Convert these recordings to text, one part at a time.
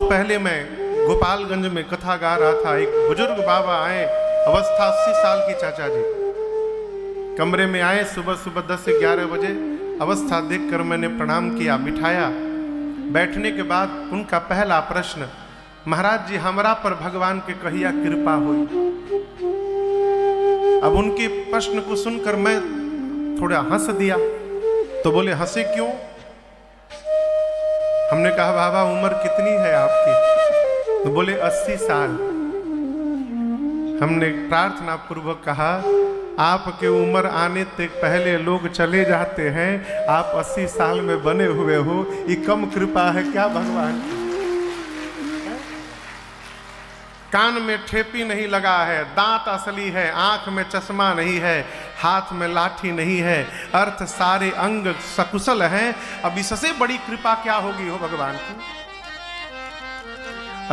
पहले मैं गोपालगंज में कथा गा रहा था। एक बुजुर्ग बाबा आए, अवस्था 80 साल की, चाचा जी कमरे में आए सुबह सुबह 10 से 11 बजे। अवस्था देखकर मैंने प्रणाम किया, बिठाया। बैठने के बाद उनका पहला प्रश्न, महाराज जी हमरा पर भगवान के कहिया कृपा हुई। अब उनके प्रश्न को सुनकर मैं थोड़ा हंस दिया। तो बोले हंसे क्यों? हमने कहा बाबा उम्र कितनी है आपकी? तो बोले 80 साल। हमने प्रार्थना पूर्वक कहा आपके उम्र आने तक पहले लोग चले जाते हैं, आप 80 साल में बने हुए हो, ये कम कृपा है क्या भगवान की? कान में ठेपी नहीं लगा है, दांत असली है, आंख में चश्मा नहीं है, हाथ में लाठी नहीं है, अर्थ सारे अंग सकुशल हैं। अब इससे बड़ी कृपा क्या होगी हो भगवान की?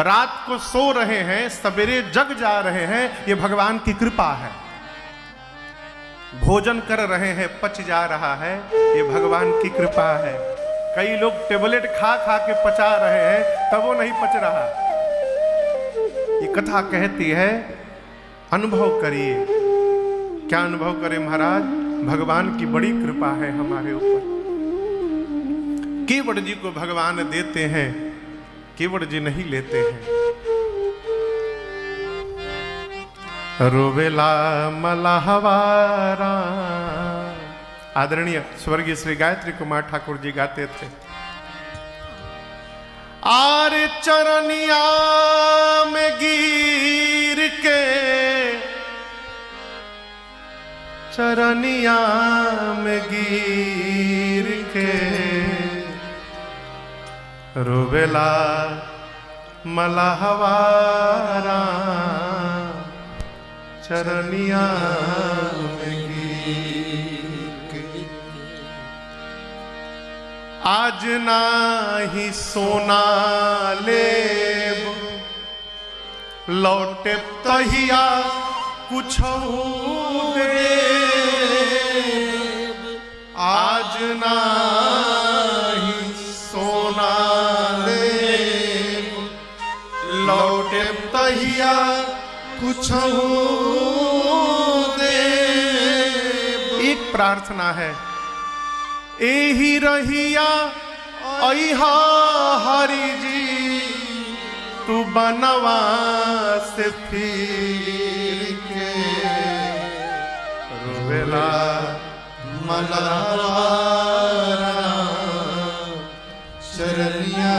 रात को सो रहे हैं, सवेरे जग जा रहे हैं, ये भगवान की कृपा है। भोजन कर रहे हैं, पच जा रहा है, ये भगवान की कृपा है। कई लोग टेबलेट खा खा के पचा रहे हैं, तब वो नहीं पच रहा। ये कथा कहती है अनुभव करिए। क्या अनुभव करें महाराज? भगवान की बड़ी कृपा है हमारे ऊपर। केवट जी को भगवान देते हैं, केवट जी नहीं लेते हैं। रोवेला मलाहवारा, आदरणीय स्वर्गीय श्री गायत्री कुमार ठाकुर जी गाते थे। आरे चरनिया में गिर के, चरनिया में गिर के, रोवेला मलाहवारा, चरनिया में गिर के। आज नाही सोना लेब, लौटे तहिया कुछ देब। आज नाही सोना लेब, लौटे तहिया कुछ देब। एक प्रार्थना है, एही रहिया अइहा हरि जी, तू बनवा से फिर के, रोवेला मलाहवारा, चरनिया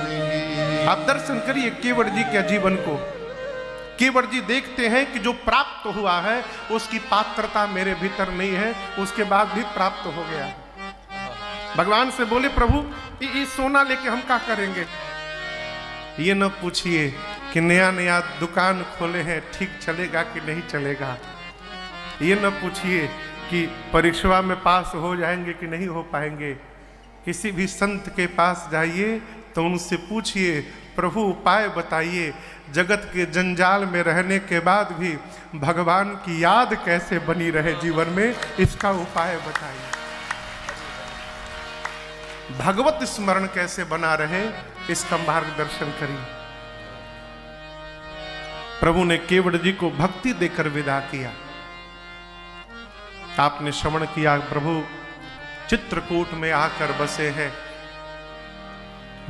में। आप दर्शन करिए केवट जी के जीवन को। केवट जी देखते हैं कि जो प्राप्त हुआ है उसकी पात्रता मेरे भीतर नहीं है, उसके बाद भी प्राप्त हो गया। भगवान से बोले प्रभु ये सोना लेके हम क्या करेंगे? ये न पूछिए कि नया नया दुकान खोले हैं, ठीक चलेगा कि नहीं चलेगा। ये न पूछिए कि परीक्षा में पास हो जाएंगे कि नहीं हो पाएंगे। किसी भी संत के पास जाइए तो उनसे पूछिए प्रभु उपाय बताइए। जगत के जंजाल में रहने के बाद भी भगवान की याद कैसे बनी रहे जीवन में, इसका उपाय बताइए। भगवत स्मरण कैसे बना रहे, इसका मार्गदर्शन करिए। प्रभु ने केवट जी को भक्ति देकर विदा किया। आपने श्रवण किया प्रभु चित्रकूट में आकर बसे हैं।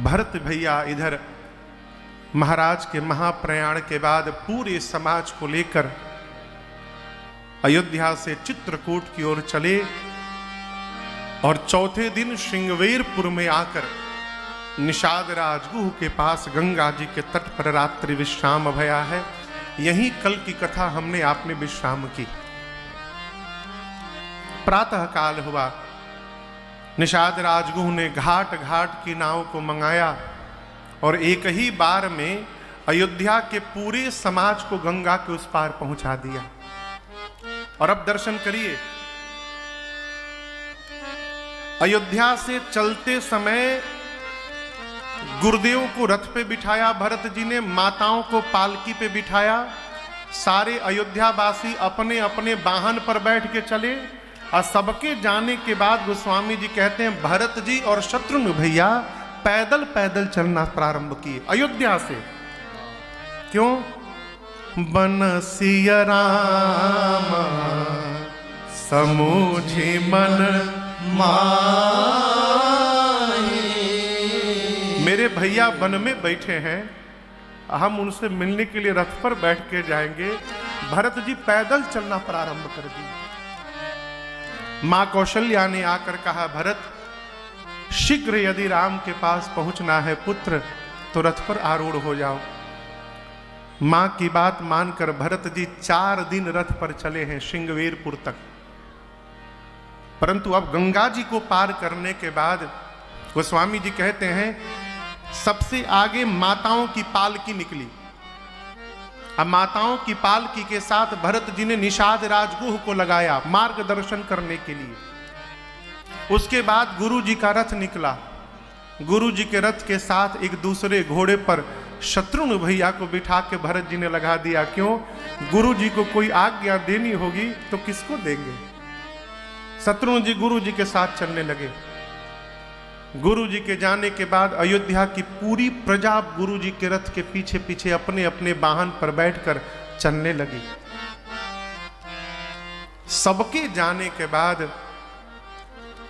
भरत भैया इधर महाराज के महाप्रयाण के बाद पूरे समाज को लेकर अयोध्या से चित्रकूट की ओर चले और चौथे दिन श्रृंगवेरपुर में आकर निषाद राजगुह के पास गंगा जी के तट पर रात्रि विश्राम भया है। यही कल की कथा हमने आपने विश्राम की। प्रातः काल हुआ, निषाद राजगुह ने घाट घाट की नाव को मंगाया और एक ही बार में अयोध्या के पूरे समाज को गंगा के उस पार पहुंचा दिया। और अब दर्शन करिए, अयोध्या से चलते समय गुरुदेव को रथ पे बिठाया भरत जी ने, माताओं को पालकी पे बिठाया। सारे अयोध्यावासी अपने अपने वाहन पर बैठ के चले और सबके जाने के बाद गोस्वामी जी कहते हैं भरत जी और शत्रुघ्न भैया पैदल पैदल चलना प्रारंभ किए अयोध्या से। क्यों? बनसिया राम समूझी मन माही। मेरे भैया वन में बैठे हैं, हम उनसे मिलने के लिए रथ पर बैठ के जाएंगे। भरत जी पैदल चलना प्रारंभ कर दिए। मां कौशल्या ने आकर कहा, भरत शीघ्र यदि राम के पास पहुंचना है पुत्र तो रथ पर आरूढ़ हो जाओ। मां की बात मानकर भरत जी 4 दिन रथ पर चले हैं श्रृंगवेरपुर तक। परंतु अब गंगा जी को पार करने के बाद गोस्वामी जी कहते हैं सबसे आगे माताओं की पालकी निकली। अब माताओं की पालकी के साथ भरत जी ने निषाद राजगुह को लगाया मार्गदर्शन करने के लिए। उसके बाद गुरु जी का रथ निकला। गुरु जी के रथ के साथ एक दूसरे घोड़े पर शत्रुघ्न भैया को बिठा के भरत जी ने लगा दिया। क्यों? गुरु जी को कोई आज्ञा देनी होगी तो किसको देंगे? शत्रुघ्न जी गुरु जी के साथ चलने लगे। गुरु जी के जाने के बाद अयोध्या की पूरी प्रजा गुरु जी के रथ के पीछे पीछे अपने अपने वाहन पर बैठकर चलने लगी। सबके जाने के बाद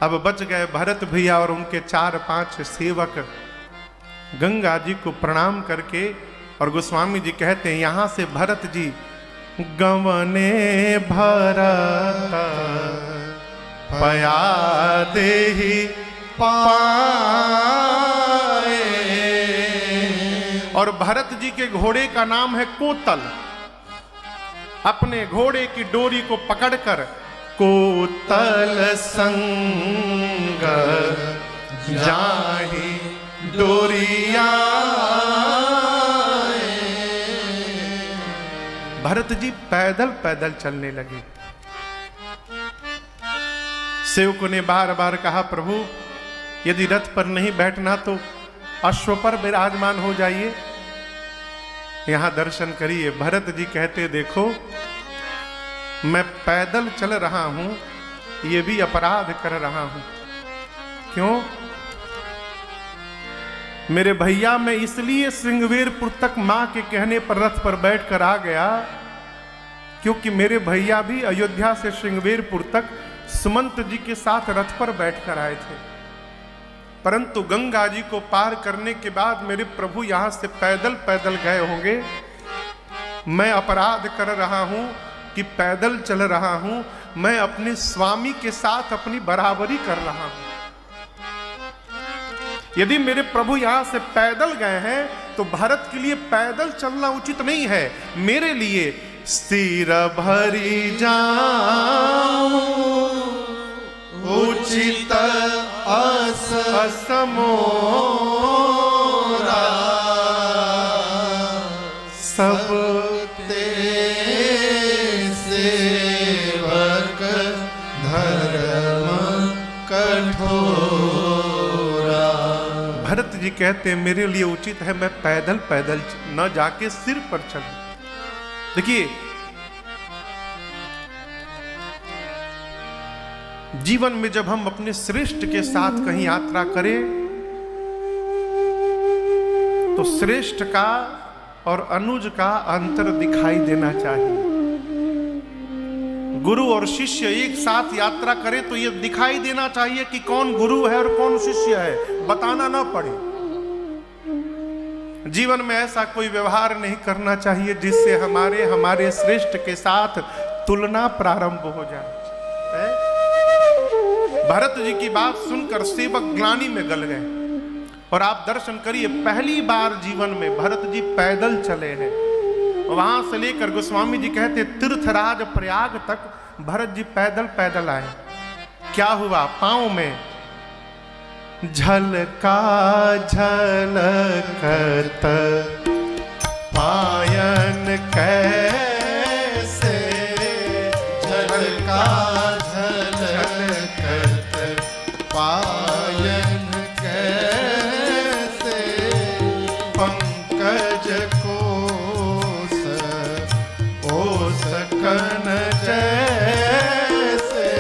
अब बच गए भरत भैया और उनके 4-5 सेवक। गंगा जी को प्रणाम करके और गोस्वामी जी कहते हैं यहां से भरत जी गवने भरत पया देहि पाए। और भरत जी के घोड़े का नाम है कोतल। अपने घोड़े की डोरी को पकड़कर कोतल संग जाहि डोरिया। भरत जी पैदल पैदल चलने लगे। सेवकों ने बार बार कहा, प्रभु यदि रथ पर नहीं बैठना तो अश्व पर विराजमान हो जाइए, यहां दर्शन करिए। भरत जी कहते, देखो मैं पैदल चल रहा हूं, ये भी अपराध कर रहा हूं। क्यों? मेरे भैया मैं इसलिए श्रृंगवेरपुर तक मां के कहने पर रथ पर बैठकर आ गया क्योंकि मेरे भैया भी अयोध्या से श्रृंगवेरपुर तक सुमंत जी के साथ रथ पर बैठकर आए थे। परंतु गंगा जी को पार करने के बाद मेरे प्रभु यहां से पैदल पैदल गए होंगे। मैं अपराध कर रहा हूं कि पैदल चल रहा हूं। मैं अपने स्वामी के साथ अपनी बराबरी कर रहा हूं। यदि मेरे प्रभु यहां से पैदल गए हैं तो भारत के लिए पैदल चलना उचित नहीं है। मेरे लिए सिर भरी जाऊं उचित असमोरा सब सेवक धर्म कठोरा। भरत जी कहते हैं मेरे लिए उचित है मैं पैदल पैदल न जाके सिर पर चलूं। देखिए जीवन में जब हम अपने श्रेष्ठ के साथ कहीं यात्रा करें तो श्रेष्ठ का और अनुज का अंतर दिखाई देना चाहिए। गुरु और शिष्य एक साथ यात्रा करे तो यह दिखाई देना चाहिए कि कौन गुरु है और कौन शिष्य है, बताना ना पड़े। जीवन में ऐसा कोई व्यवहार नहीं करना चाहिए जिससे हमारे श्रेष्ठ के साथ तुलना प्रारंभ हो जाए। भरत जी की बात सुनकर सेवक ग्लानि में गल गए। और आप दर्शन करिए पहली बार जीवन में भरत जी पैदल चले हैं। वहां से लेकर गोस्वामी जी कहते तीर्थराज प्रयाग तक भरत जी पैदल पैदल आए। क्या हुआ? पांव में झलका झलकत पायन कैसे झलका झलकत पायन कैसे पंकज कोस ओस कन जैसे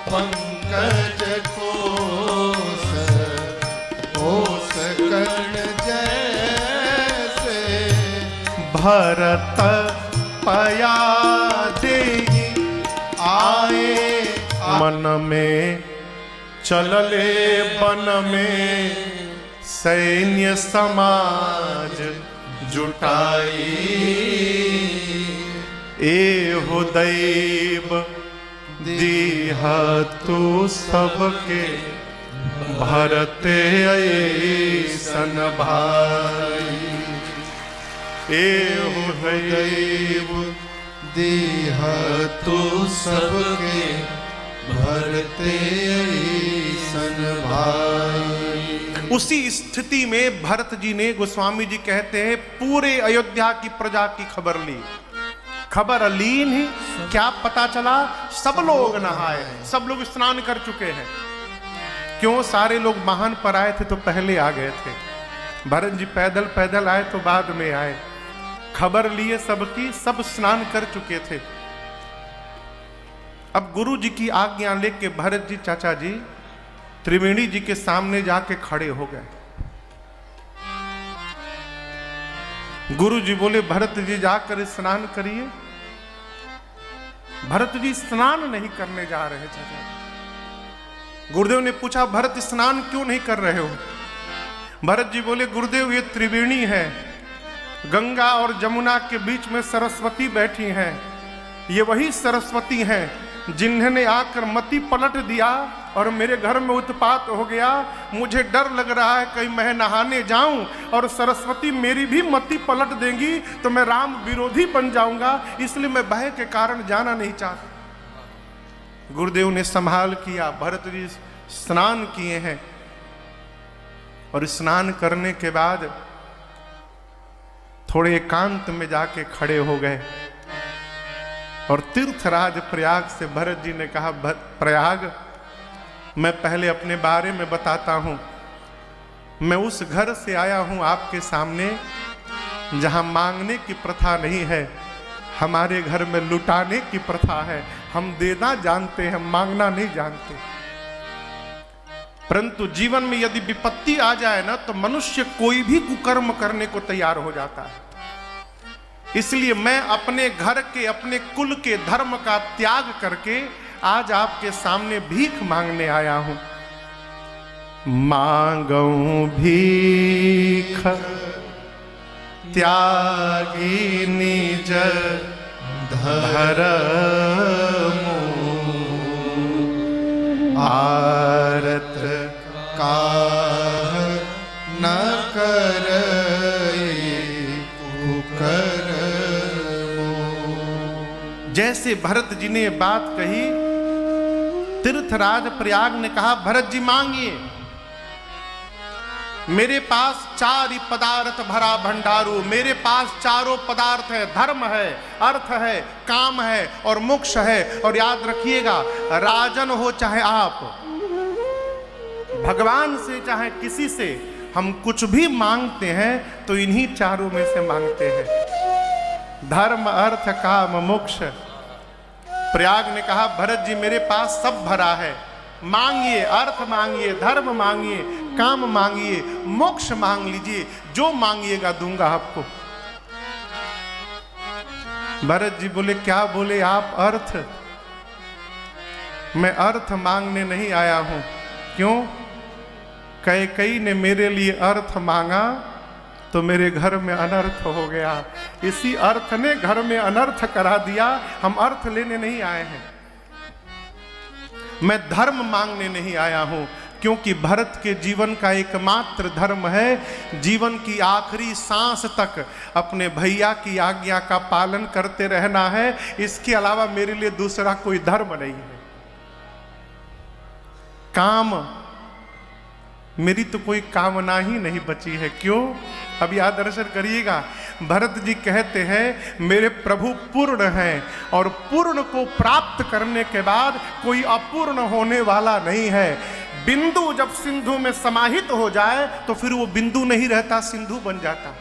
पंकज कोस ओस भरत पया देहि आए मन में चलले बन में सैन्य समाज जुटाई एहो दैव दीह तू सबके भरते ऐसन भाई एहो दैव दीह तू सबके भरते ऐसन भाई। उसी स्थिति में भरत जी ने, गोस्वामी जी कहते हैं, पूरे अयोध्या की प्रजा की खबर ली। खबर लीन ही क्या पता चला, सब लोग नहाए, सब लोग स्नान कर चुके हैं। क्यों? सारे लोग वाहन पर आए थे तो पहले आ गए थे, भरत जी पैदल पैदल आए तो बाद में आए। खबर लिए सबकी, सब स्नान कर चुके थे। अब गुरु जी की आज्ञा लेके भरत जी, चाचा जी, त्रिवेणी जी के सामने जाके खड़े हो गए। गुरु जी बोले, भरत जी जाकर स्नान करिए। भरत जी स्नान नहीं करने जा रहे चाचा। गुरुदेव ने पूछा, भरत स्नान क्यों नहीं कर रहे हो? भरत जी बोले, गुरुदेव ये त्रिवेणी है, गंगा और जमुना के बीच में सरस्वती बैठी हैं। ये वही सरस्वती हैं जिन्होंने आकर मति पलट दिया और मेरे घर में उत्पात हो गया। मुझे डर लग रहा है कहीं मैं नहाने जाऊं और सरस्वती मेरी भी मति पलट देंगी तो मैं राम विरोधी बन जाऊंगा, इसलिए मैं भय के कारण जाना नहीं चाहता। गुरुदेव ने संभाल किया। भरत जी स्नान किए हैं और स्नान करने के बाद थोड़े एकांत में जाके खड़े हो गए और तीर्थराज प्रयाग से भरत जी ने कहा, प्रयाग, मैं पहले अपने बारे में बताता हूं। मैं उस घर से आया हूं आपके सामने जहां मांगने की प्रथा नहीं है। हमारे घर में लुटाने की प्रथा है। हम देना जानते हैं, मांगना नहीं जानते। परंतु जीवन में यदि विपत्ति आ जाए ना तो मनुष्य कोई भी कुकर्म करने को तैयार हो जाता है। इसलिए मैं अपने घर के, अपने कुल के धर्म का त्याग करके आज आपके सामने भीख मांगने आया हूं। मांगूं भीख त्यागी निज धर्म, आरत काह न करई कुकर्म। जैसे भरत जी ने बात कही, तीर्थराज प्रयाग ने कहा, भरत जी मांगिए, मेरे पास 4 पदार्थ भरा भंडारू, मेरे पास चारों पदार्थ है, धर्म है, अर्थ है, काम है और मोक्ष है। और याद रखिएगा, राजन हो चाहे आप, भगवान से चाहे किसी से, हम कुछ भी मांगते हैं तो इन्हीं चारों में से मांगते हैं, धर्म, अर्थ, काम, मोक्ष। प्रयाग ने कहा, भरत जी मेरे पास सब भरा है, मांगिए, अर्थ मांगिए, धर्म मांगिए, काम मांगिए, मोक्ष मांग लीजिए, जो मांगिएगा दूंगा आपको। भरत जी बोले, क्या बोले आप? अर्थ? मैं अर्थ मांगने नहीं आया हूं। क्यों? कैकेयी ने मेरे लिए अर्थ मांगा तो मेरे घर में अनर्थ हो गया, इसी अर्थ ने घर में अनर्थ करा दिया। हम अर्थ लेने नहीं आए हैं, मैं धर्म मांगने नहीं आया हूं, क्योंकि भरत के जीवन का एकमात्र धर्म है जीवन की आखिरी सांस तक अपने भैया की आज्ञा का पालन करते रहना है। इसके अलावा मेरे लिए दूसरा कोई धर्म नहीं है। काम, मेरी तो कोई कामना ही नहीं बची है। क्यों? अब याद दर्शन करिएगा, भरत जी कहते हैं मेरे प्रभु पूर्ण हैं और पूर्ण को प्राप्त करने के बाद कोई अपूर्ण होने वाला नहीं है। बिंदु जब सिंधु में समाहित हो जाए तो फिर वो बिंदु नहीं रहता, सिंधु बन जाता।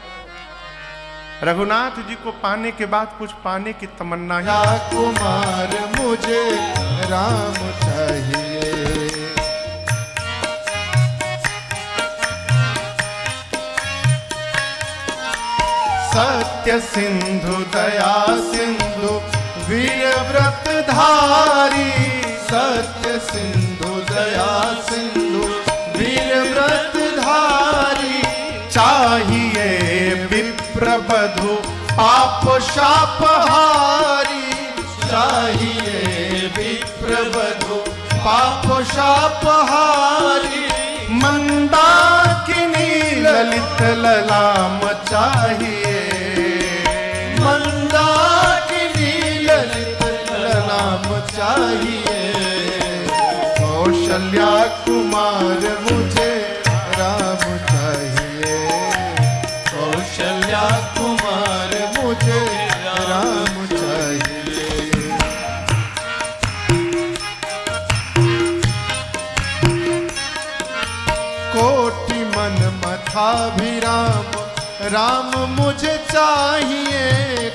रघुनाथ जी को पाने के बाद कुछ पाने की तमन्ना है। या कुमार मुझे राम चाहिए, सत्य सिंधु दया सिंधु वीर व्रत धारी, सत्य सिंधु दया सिंधु वीर व्रत धारी। चाहिए विप्र बधु पाप शाप हारी, चाहिए विप्र बधु पाप शाप हारी। मंदाकिनी ललित ललाम चाहिए, मंदाकिनी ललित ललाम चाहिए। कौशल्या कुमार मुझे राम चाहिए, कौशल्या कुमार मुझे राम चाहिए। कोटि मन मथाभिराम राम मुझे चाहिए,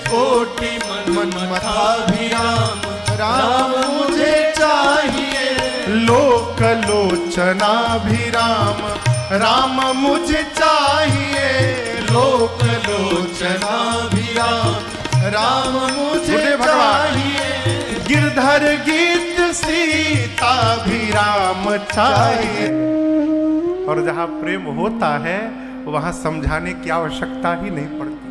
कोटि मन मथाभिराम राम मुझे चाहिए। लोक लोचनाभिराम राम मुझे चाहिए, लोक लोचनाभिराम राम मुझे चाहिए। गिरधर गीत सीताभिराम चाहिए। और जहां प्रेम होता है वहां समझाने की आवश्यकता ही नहीं पड़ती।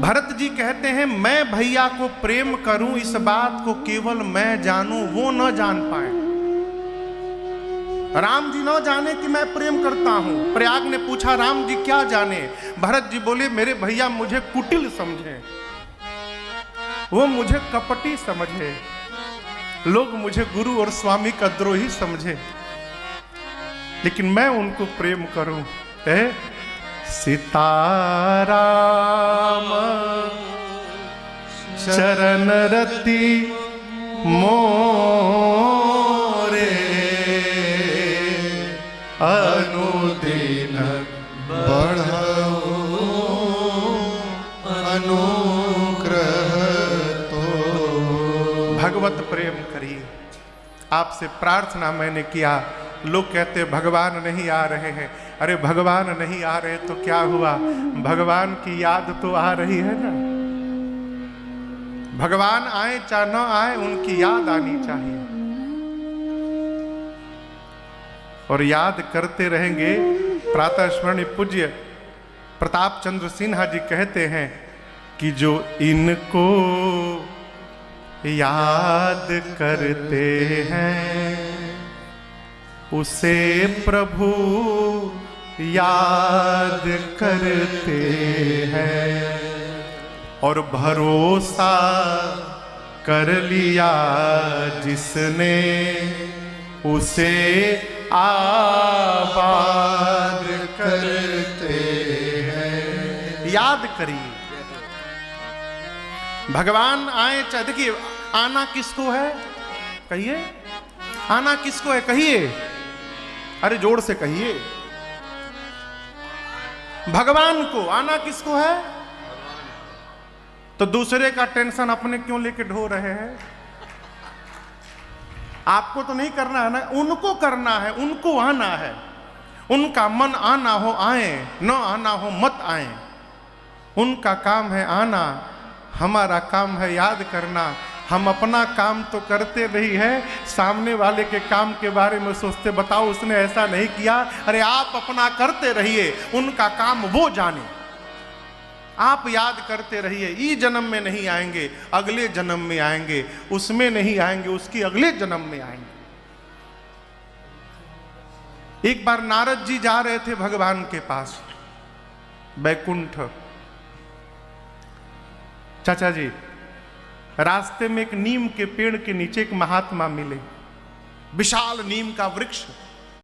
भरत जी कहते हैं मैं भैया को प्रेम करूं, इस बात को केवल मैं जानूं, वो न जान पाए। राम जी न जाने कि मैं प्रेम करता हूं। प्रयाग ने पूछा राम जी क्या जाने? भरत जी बोले मेरे भैया मुझे कुटिल समझे, वो मुझे कपटी समझे, लोग मुझे गुरु और स्वामी का द्रोही समझे, लेकिन मैं उनको प्रेम करूं। सीताराम चरण रति मोरे, अनुदिन बढ़ाओ अनुग्रह तो। भगवत प्रेम करिए। आपसे प्रार्थना मैंने किया, लोग कहते भगवान नहीं आ रहे हैं। अरे भगवान नहीं आ रहे तो क्या हुआ, भगवान की याद तो आ रही है ना। भगवान आए चाहे न आए उनकी याद आनी चाहिए, और याद करते रहेंगे। प्रातः स्मरणीय पूज्य प्रताप चंद्र सिन्हा जी कहते हैं कि जो इनको याद करते हैं उसे प्रभु याद करते हैं, और भरोसा कर लिया जिसने उसे आबाद करते हैं। याद करिए भगवान आए चाहे। देखिए आना किसको है कहिए, आना किसको है कहिए, अरे जोर से कहिए। भगवान को आना किसको है? तो दूसरे का टेंशन अपने क्यों लेके ढो रहे हैं? आपको तो नहीं करना है ना, उनको करना है, उनको आना है। उनका मन आना हो आए, न आना हो मत आए। उनका काम है आना, हमारा काम है याद करना। हम अपना काम तो करते नहीं है, सामने वाले के काम के बारे में सोचते बताओ उसने ऐसा नहीं किया। अरे आप अपना करते रहिए, उनका काम वो जाने। आप याद करते रहिए। इस जन्म में नहीं आएंगे, अगले जन्म में आएंगे, उसमें नहीं आएंगे, उसकी अगले जन्म में आएंगे। एक बार नारद जी जा रहे थे भगवान के पास बैकुंठ। चाचा जी रास्ते में एक नीम के पेड़ के नीचे एक महात्मा मिले, विशाल नीम का वृक्ष।